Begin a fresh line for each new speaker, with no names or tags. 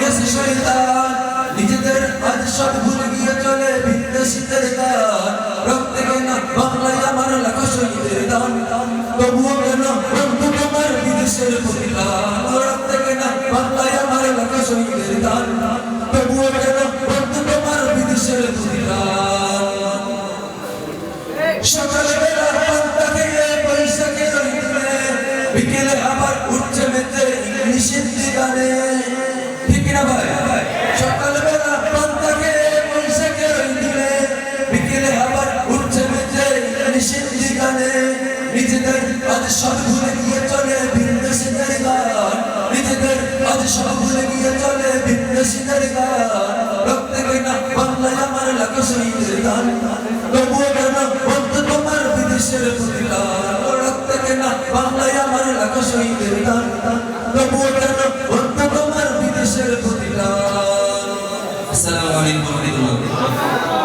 গেছে শয়তান নিজেদের আজ সব ভুলে গিয়ে চলে বিদেশিদের গান রক্তে কেনা বাংলায় আমার লাখো শহীদের দান তবুও কেন বন্ধু তোমার বিদেশের প্রতিদান রক্তে কেনা বাংলায় আমার লাখো শহীদের দান তবুও কেন বন্ধু তোমার বিদেশের প্রতিদান সকালবেলা পান্তা খেয়ে বৈশাখের দিনে বিকেলে আবার উঠছে মেতে ইংলিশের গানে ঠিক না ভাই সকালবেলা পান্তা খেয়ে বৈশাখের দিনে বিকেলে আবার উঠছে মেতে ইংলিশের গানে নিজেদের আজ সব ভুলে গিয়ে চলে বিদেশিদের গান নিজেদের আজ সব ভুলে গিয়ে চলে বিদেশিদের গান রক্তে কেনা বাংলায় আমার লাখো শহীদের গান তবুও কেন বন্ধু তোমার বিদেশের প্রতিদান রক্তে কেনা বাংলায় আমার লাখো শহীদের গান তবুও কেন বন্ধু তোমার বিদেশের প্রতিদান। আসসালামু আলাইকুম ওয়া রাহমাতুল্লাহ।